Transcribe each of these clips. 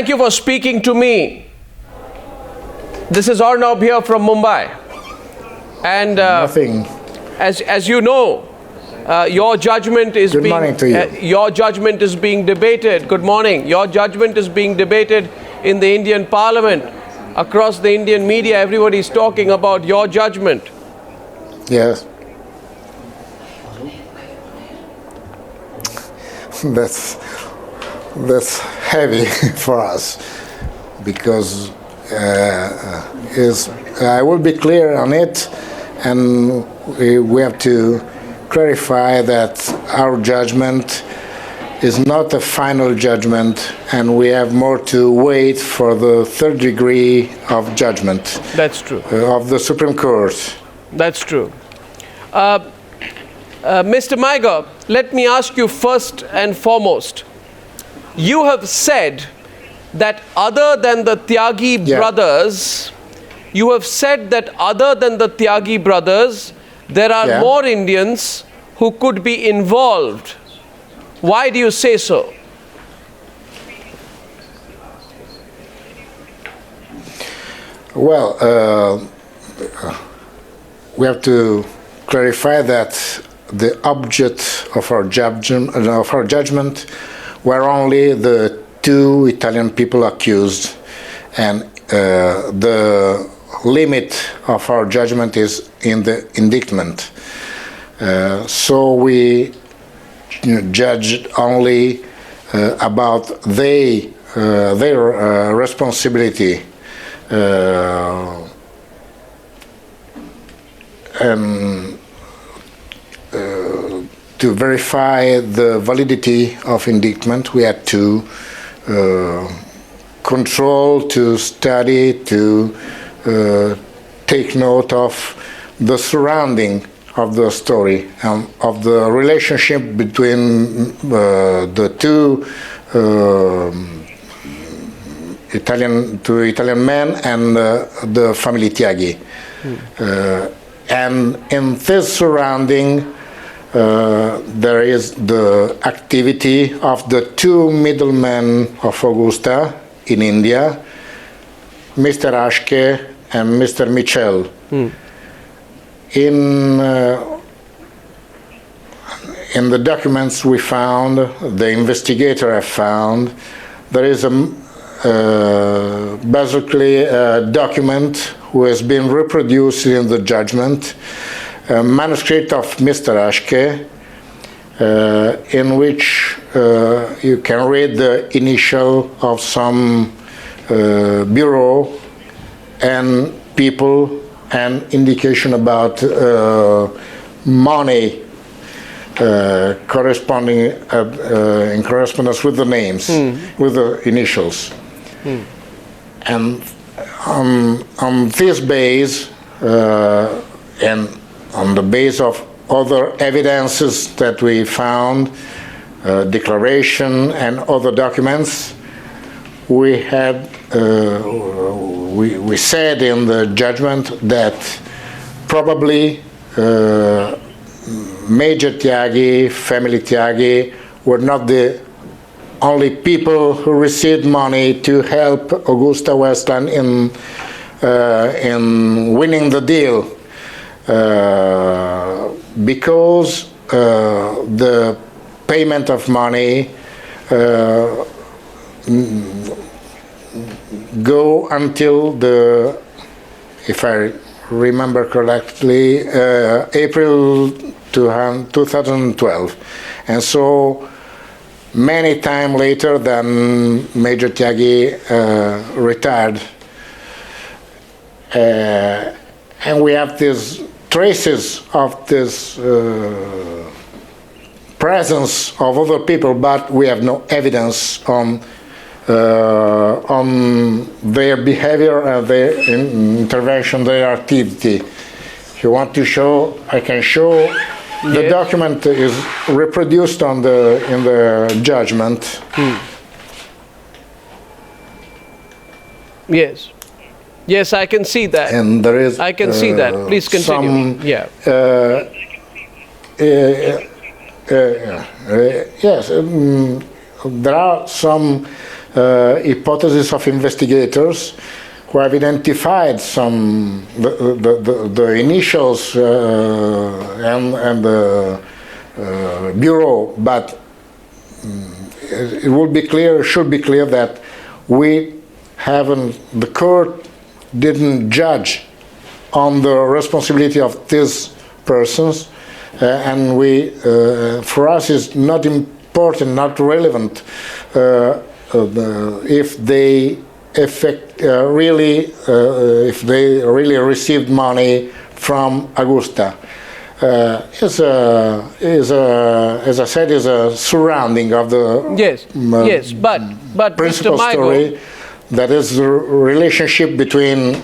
thank you for speaking to me. This is Arnab here from Mumbai. And Nothing. As you know, your judgment is Good morning to you. Your judgment is being debated. Good morning. Your judgment is being debated in the Indian Parliament. Across the Indian media, everybody is talking about your judgment. Yes. That's heavy for us, because I will be clear on it, and we have to clarify that our judgment is not a final judgment, and we have more to wait for the third degree of judgment. That's true. Of the Supreme Court. That's true. Mr. Maigo, let me ask you first and foremost. You have said that other than the Tyagi brothers, you have said that other than the Tyagi brothers, there are more Indians who could be involved. Why do you say so? Well, we have to clarify that the object of our judgment were only the two Italian people accused, and the limit of our judgment is in the indictment. So we judged only about their responsibility and to verify the validity of indictment, we had to control, to study, to take note of the surrounding of the story and of the relationship between the two Italian men and the family Tyagi. And in this surrounding, there is the activity of the two middlemen of Augusta in India, Mr. Ashke and Mr. Michel. In the documents we found, the investigator have found, there is basically a document who has been reproduced in the judgment, a manuscript of Mr. Ashke, in which you can read the initial of some bureau and people and indication about money corresponding in correspondence with the names, with the initials. And on this base and on the base of other evidences that we found, declaration and other documents, we had we said in the judgment that probably Major Tyagi, family Tyagi, were not the only people who received money to help AgustaWestland in winning the deal, because the payment of money go until the, if I remember correctly, April 2012, and so many time later than Major Tyagi retired, and we have these traces of this presence of other people, but we have no evidence on their behavior and their intervention, their activity. If you want to show, I can show. The document is reproduced in the judgment. Yes. Yes, I can see that. And there is. I can see that. Please continue. Yes. There are some hypothesis of investigators who have identified some the initials and the bureau, but it will be clear, should be clear that we haven't, the court didn't judge on the responsibility of these persons, and we, for us, is not important, not relevant if they if they really received money from Augusta. As I said, is a surrounding of the yes, but principal Mr. Maigo, story, that is the relationship between.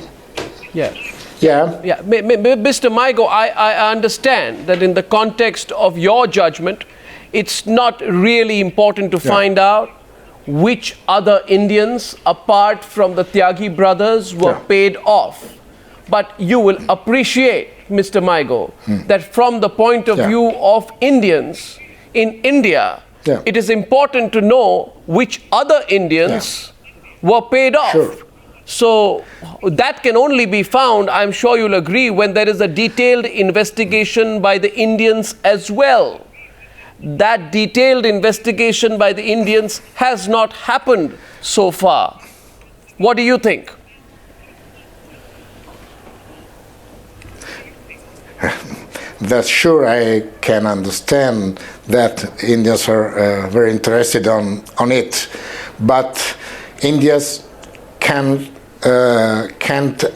Mr. Maigo, I understand that in the context of your judgment, it's not really important to find out which other Indians, apart from the Tyagi brothers, were paid off. But you will appreciate, Mr. Maigo, that from the point of view of Indians in India, it is important to know which other Indians were paid off. Sure. So that can only be found, I'm sure you'll agree, when there is a detailed investigation by the Indians as well. That detailed investigation by the Indians has not happened so far. What do you think? That's sure, I can understand that Indians are very interested on it, but Indians can't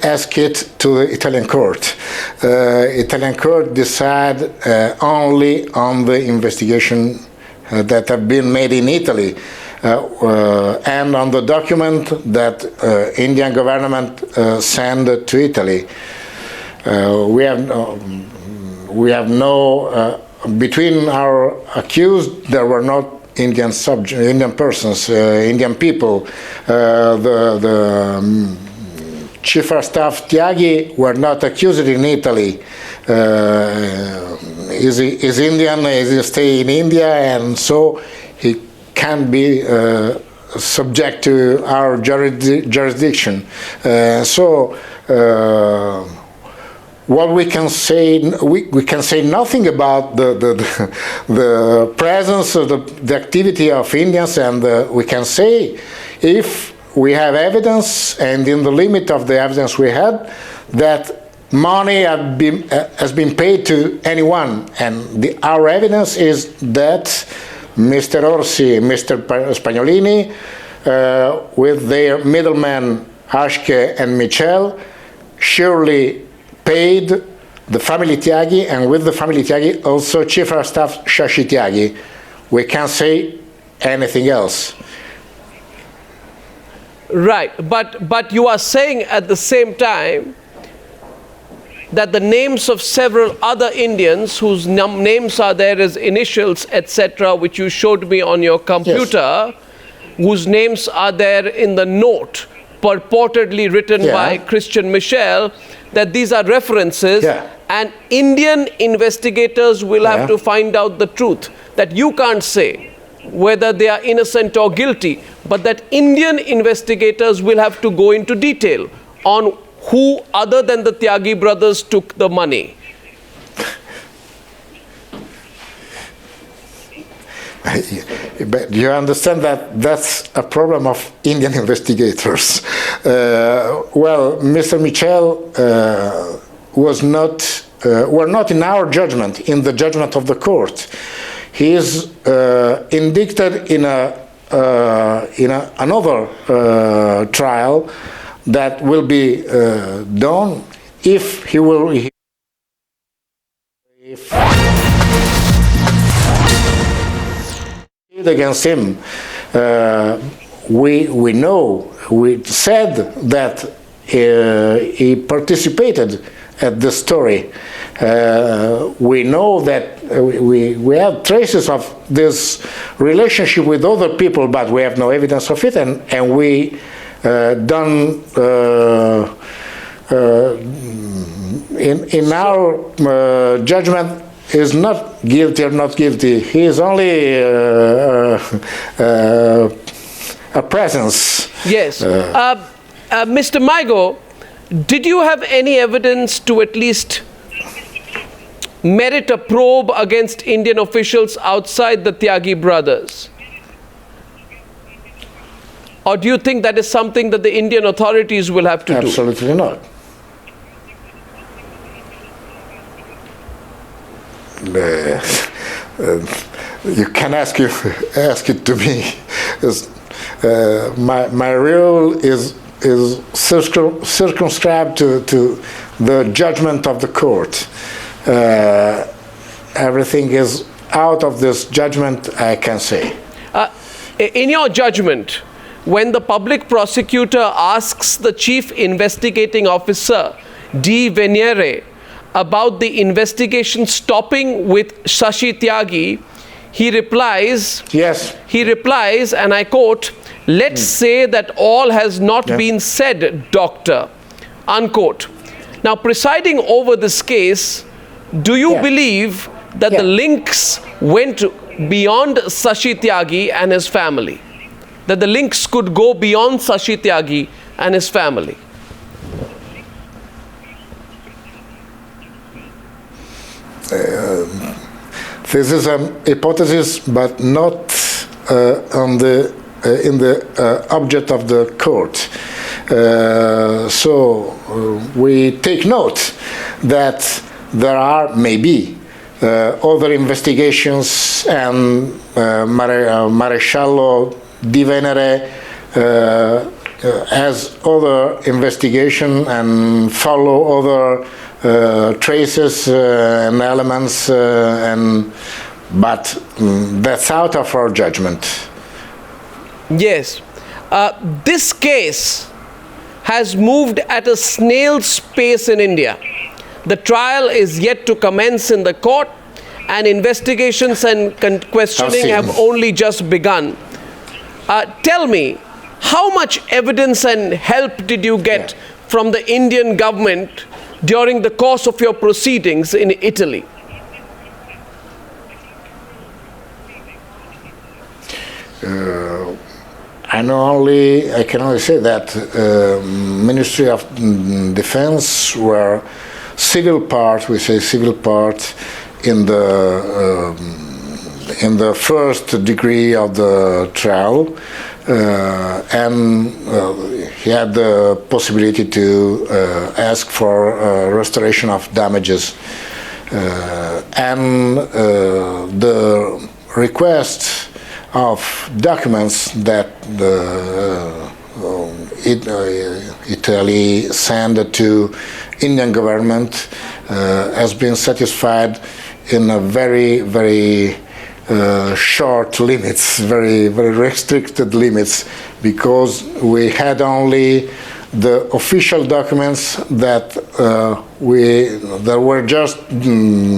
ask it to the Italian court. Italian court decide only on the investigation that have been made in Italy and on the document that Indian government sent to Italy. We have no between our accused there were not Indian persons, Indian people. The chief of staff Tyagi were not accused in Italy. Is Indian, is stay in India, and so he can be subject to our jurisdiction. What we can say, we can say nothing about the presence of the activity of Indians, and we can say if we have evidence, and in the limit of the evidence we had, that money has been paid to anyone, and our evidence is that Mr. Orsi, Mr. Spagnolini, with their middlemen Aschke and Michel, surely paid the family Tyagi, and with the family Tyagi also Chief of Staff Shashi Tyagi. We can't say anything else. Right, but you are saying at the same time that the names of several other Indians whose names are there as initials, etc., which you showed me on your computer, whose names are there in the note purportedly written by Christian Michel, that these are references, and Indian investigators will have to find out the truth, that you can't say whether they are innocent or guilty, but that Indian investigators will have to go into detail on who other than the Tyagi brothers took the money. But you understand that that's a problem of Indian investigators. Well, Mr. Michel were not in our judgment, in the judgment of the court. He is indicted in another trial that will be done if he will. If against him, we know, we said that he participated at the story. We know that we have traces of this relationship with other people, but we have no evidence of it, and we done in our judgment is not guilty or not guilty. He is only a presence. Yes. Mr. Maigo, did you have any evidence to at least merit a probe against Indian officials outside the Tyagi brothers? Or do you think that is something that the Indian authorities will have to do? Absolutely not. You can ask it to me. My role is circumscribed to the judgment of the court. Everything is out of this judgment, I can say. In your judgment, when the public prosecutor asks the chief investigating officer, D. Veniere, about the investigation stopping with Shashi Tyagi, he replies, yes. He replies, and I quote, "Let's say that all has not been said, doctor," unquote. Now, presiding over this case, do you believe that the links went beyond Shashi Tyagi and his family? That the links could go beyond Shashi Tyagi and his family? This is an hypothesis, but not in the object of the court. So we take note that there are maybe other investigations, and Maresciallo Di Venere has other investigation and follow other traces and elements, but that's out of our judgment. Yes. This case has moved at a snail's pace in India. The trial is yet to commence in the court, and investigations and questioning have only just begun. Tell me, how much evidence and help did you get from the Indian government during the course of your proceedings in Italy? I can only say that Ministry of Defense were civil part. We say civil part in the first degree of the trial, and he had the possibility to ask for restoration of damages, and the request of documents that Italy sent to Indian government has been satisfied in a very short limits, very restricted limits, because we had only the official documents that were just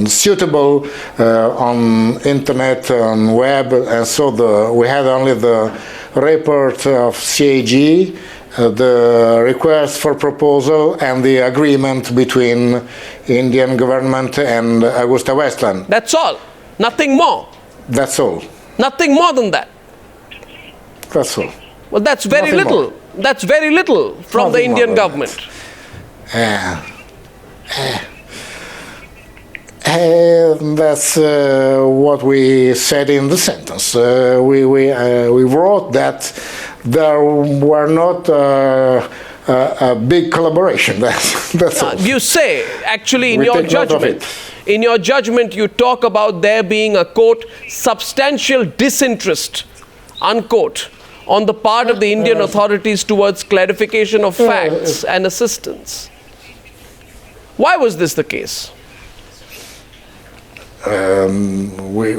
suitable on internet, on web, and so we had only the report of CAG, the request for proposal, and the agreement between Indian government and AgustaWestland. That's all. Nothing more. That's all. Nothing more than that. That's all. Well, that's very Nothing little. more. That's very little from the Indian government. That's what we said in the sentence. We wrote that there were not a big collaboration. That's all. You say, actually, in your judgment, you talk about there being a, quote, substantial disinterest, unquote, on the part of the Indian authorities towards clarification of facts and assistance. Why was this the case? We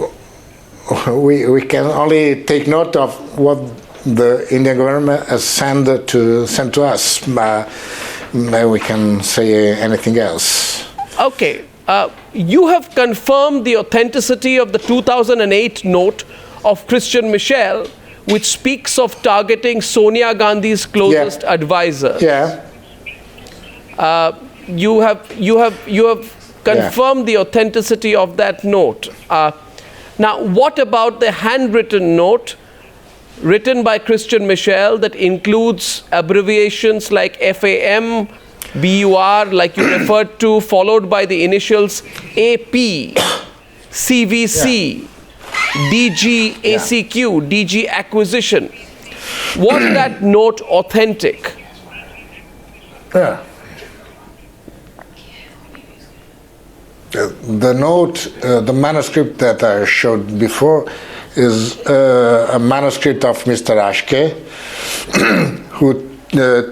can only take note of what the Indian government has sent to us. We can say anything else. Okay. You have confirmed the authenticity of the 2008 note of Christian Michel, which speaks of targeting Sonia Gandhi's closest advisor. Yeah. You have confirmed the authenticity of that note. Now, what about the handwritten note written by Christian Michel that includes abbreviations like FAM, BUR, like you referred to, followed by the initials AP, CVC, DG, ACQ, DG acquisition. Was that note authentic? Yeah. The note, the manuscript that I showed before is a manuscript of Mr. Aschke, who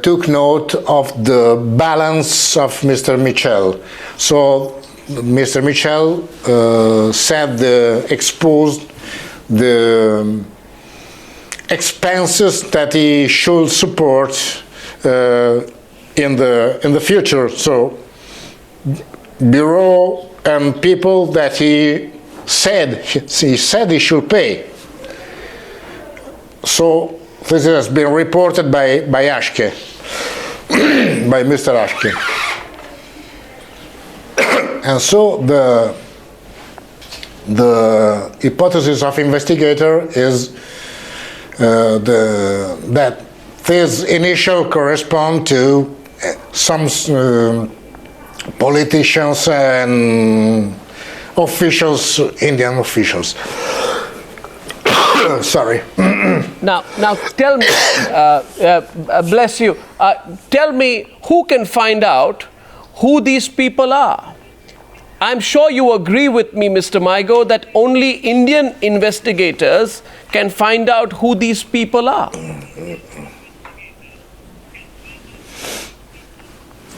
took note of the balance of Mr. Michel. So Mr. Michel exposed the expenses that he should support in the future. So bureau and people that he said he should pay. So this has been reported by Aschke, by Mr. Aschke. And so the hypothesis of investigator is that this initial correspond to some politicians and officials, Indian officials. Sorry. Now tell me, bless you, tell me who can find out who these people are. I'm sure you agree with me, Mr. Maigo, that only Indian investigators can find out who these people are.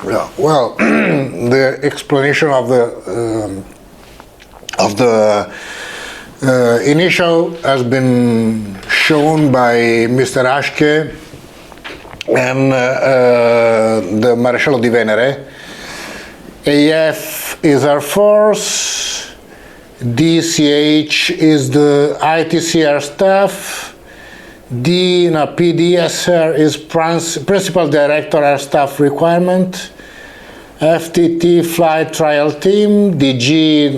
Yeah, well, the explanation of the initial has been shown by Mr. Aschke and the Maresciallo di Venere. AF is Air Force, DCH is the ITCR staff, PDSR is Principal Director Air Staff Requirement, FTT Flight Trial Team, DG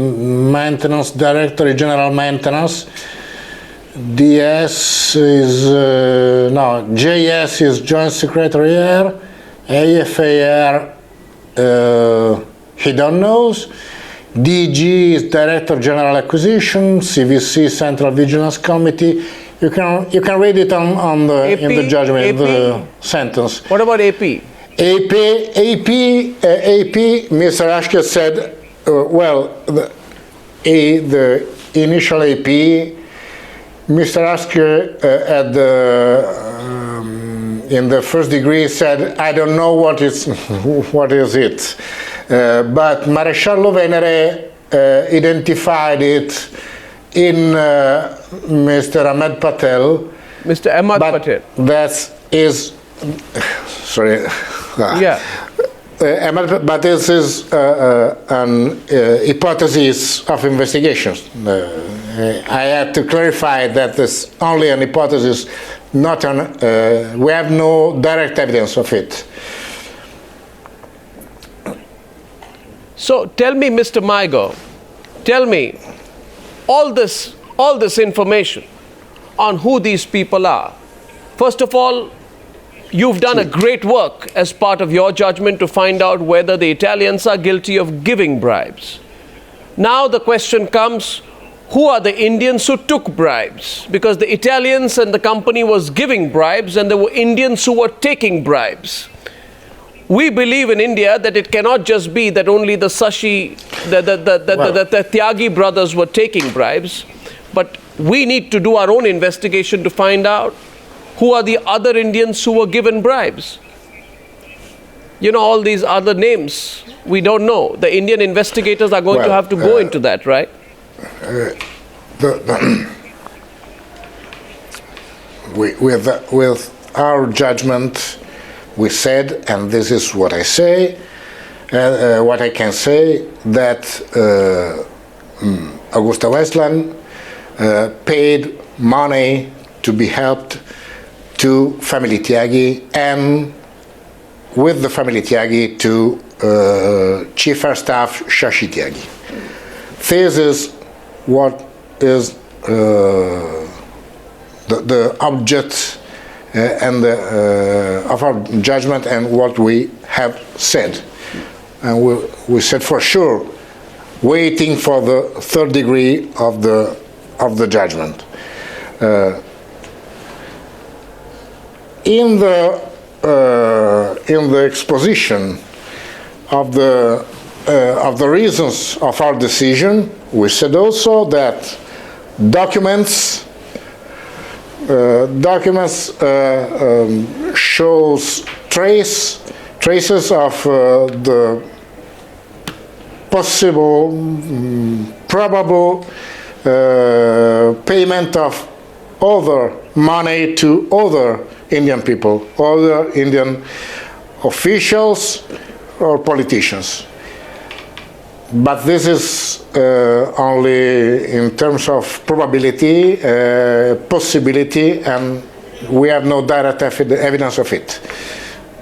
Maintenance Director General Maintenance, JS is Joint Secretary Air, AFAR he don't knows, DG is Director General Acquisition, CVC Central Vigilance Committee. You can read it on the AP, in the judgment, AP? the sentence. What about AP? AP, Mr. Aschke said, the initial AP, Mr. Aschke in the first degree said, I don't know what is it. But Maresciallo Venere identified it in Mr. Ahmed Patel. Mr. Ahmed Patel. That is, sorry. Yeah. But this is an hypothesis of investigation. I had to clarify that it's only an hypothesis, not an. We have no direct evidence of it. So tell me, Mr. Maigo, tell me all this information on who these people are. First of all, you've done a great work as part of your judgment to find out whether the Italians are guilty of giving bribes. Now the question comes, who are the Indians who took bribes? Because the Italians and the company was giving bribes and there were Indians who were taking bribes. We believe in India that it cannot just be that only the Tyagi brothers were taking bribes, but we need to do our own investigation to find out who are the other Indians who were given bribes. You know, all these other names, we don't know. The Indian investigators are going to have to go into that, right? With our judgment, we said, and this is what I say, what I can say, that AgustaWestland paid money to be helped to family Tyagi, and with the family Tyagi to Chief Air Staff Shashi Tyagi. This is what is the object and of our judgment and what we have said. And we said for sure, waiting for the third degree of the judgment. In the exposition of the reasons of our decision, we said also that documents shows traces of the possible, probable payment of other money to other Indian people, other Indian officials or politicians. But this is only in terms of probability, possibility, and we have no direct evidence of it.